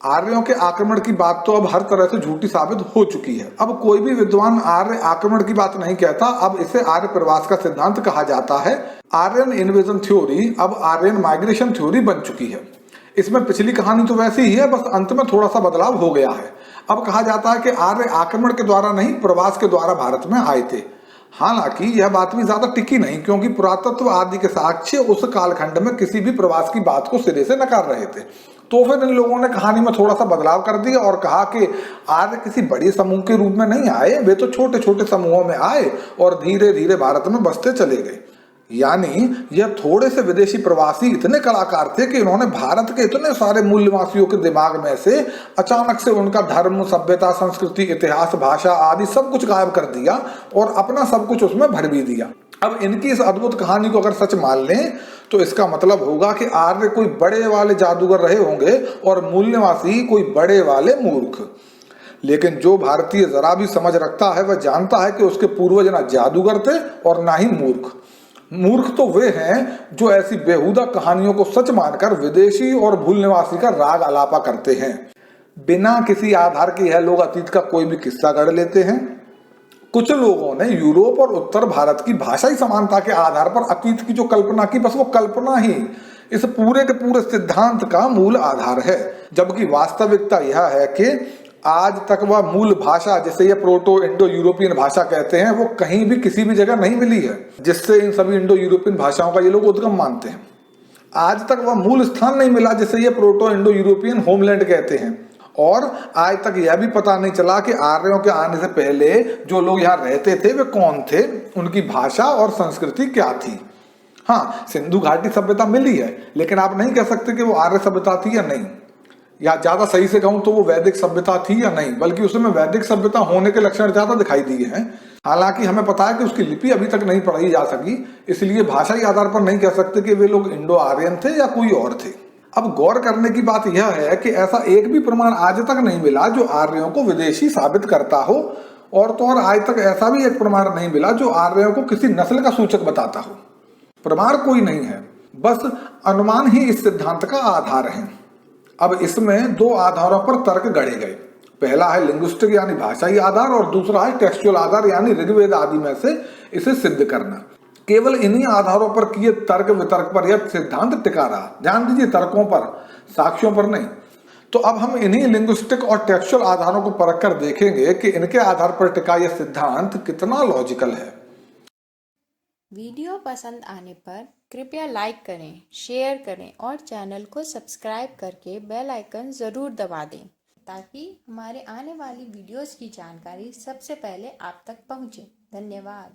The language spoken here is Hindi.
आर्यों के आक्रमण की बात तो अब हर तरह से झूठी साबित हो चुकी है। अब कोई भी विद्वान आर्य आक्रमण की बात नहीं कहता। अब इसे आर्य प्रवास का सिद्धांत कहा जाता है। आर्यन इन्वेजन थ्योरी अब आर्यन माइग्रेशन थ्योरी बन चुकी है। इसमें पिछली कहानी तो वैसी ही है, बस अंत में थोड़ा सा बदलाव हो गया है। अब कहा जाता है कि आर्य आक्रमण के द्वारा नहीं, प्रवास के द्वारा भारत में आए थे। हालांकि यह बात भी ज्यादा टिकी नहीं, क्योंकि पुरातत्व आदि के साक्ष्य उस कालखंड में किसी भी प्रवास की बात को सिरे से नकार रहे थे। तो फिर इन लोगों ने कहानी में थोड़ा सा बदलाव कर दिया और कहा कि आर्य किसी बड़े समूह के रूप में नहीं आए, वे तो छोटे छोटे समूहों में आए और धीरे धीरे भारत में बसते चले गए। यानी यह थोड़े से विदेशी प्रवासी इतने कलाकार थे कि इन्होंने भारत के इतने सारे मूल निवासियों के दिमाग में से अचानक से उनका धर्म, सभ्यता, संस्कृति, इतिहास, भाषा आदि सब कुछ गायब कर दिया और अपना सब कुछ उसमें भर भी दिया। अब इनकी इस अद्भुत कहानी को अगर सच मान लें तो इसका मतलब होगा कि आर्य कोई बड़े वाले जादूगर रहे होंगे और मूल निवासी कोई बड़े वाले मूर्ख। लेकिन जो भारतीय जरा भी समझ रखता है वह जानता है कि उसके पूर्वज ना जादूगर थे और ना ही मूर्ख। मूर्ख तो वे हैं जो ऐसी बेहुदा कहानियों को सच मानकर विदेशी और मूल निवासी का राग अलापा करते हैं। बिना किसी आधार के यह लोग अतीत का कोई भी किस्सा गढ़ लेते हैं। कुछ लोगों ने यूरोप और उत्तर भारत की भाषाई समानता के आधार पर अतीत की जो कल्पना की, बस वो कल्पना ही इस पूरे के पूरे सिद्धांत का मूल आधार है। जबकि वास्तविकता यह है कि आज तक वह मूल भाषा, जिसे ये प्रोटो इंडो यूरोपियन भाषा कहते हैं, वो कहीं भी किसी भी जगह नहीं मिली है, जिससे इन सभी इंडो यूरोपियन भाषाओं का ये लोग उद्गम मानते हैं। आज तक वह मूल स्थान नहीं मिला जिसे ये प्रोटो इंडो यूरोपियन होमलैंड कहते हैं। और आज तक यह भी पता नहीं चला कि आर्यों के आने से पहले जो लोग यहाँ रहते थे वे कौन थे, उनकी भाषा और संस्कृति क्या थी। हाँ, सिंधु घाटी सभ्यता मिली है, लेकिन आप नहीं कह सकते कि वो आर्य सभ्यता थी या नहीं, या ज्यादा सही से कहूं तो वो वैदिक सभ्यता थी या नहीं, बल्कि उसमें वैदिक सभ्यता होने के लक्षण ज्यादा दिखाई दिए हैं। हालांकि हमें पता है कि उसकी लिपि अभी तक नहीं पढ़ी जा सकी, इसलिए भाषाई आधार पर नहीं कह सकते कि वे लोग इंडो आर्यन थे या कोई और थे। अब गौर करने की बात यह है कि ऐसा एक भी प्रमाण आज तक नहीं मिला जो आर्यों को विदेशी साबित करता हो, और तो और आज तक ऐसा भी एक प्रमाण नहीं मिला जो आर्यों को किसी नस्ल का सूचक बताता हो। प्रमाण कोई नहीं है, बस अनुमान ही इस सिद्धांत का आधार है। अब इसमें दो आधारों पर तर्क गढ़े गए। पहला है लिंग्विस्टिक यानी भाषाई आधार, और दूसरा है टेक्सचुअल आधार यानी ऋग्वेद आदि में से इसे सिद्ध करना। केवल इन्हीं आधारों पर किए तर्क वितर्क पर यह सिद्धांत टिका रहा। ध्यान दीजिए, तर्कों पर, साक्ष्यों पर नहीं। तो अब हम इन्हीं लिंग्विस्टिक और टेक्सचुअल आधारों को परख कर देखेंगे कि इनके आधार पर टिका यह सिद्धांत कितना लॉजिकल है। वीडियो पसंद आने पर कृपया लाइक करें, शेयर करें और चैनल को सब्सक्राइब करके बेल आइकन ज़रूर दबा दें ताकि हमारे आने वाली वीडियोस की जानकारी सबसे पहले आप तक पहुंचे। धन्यवाद।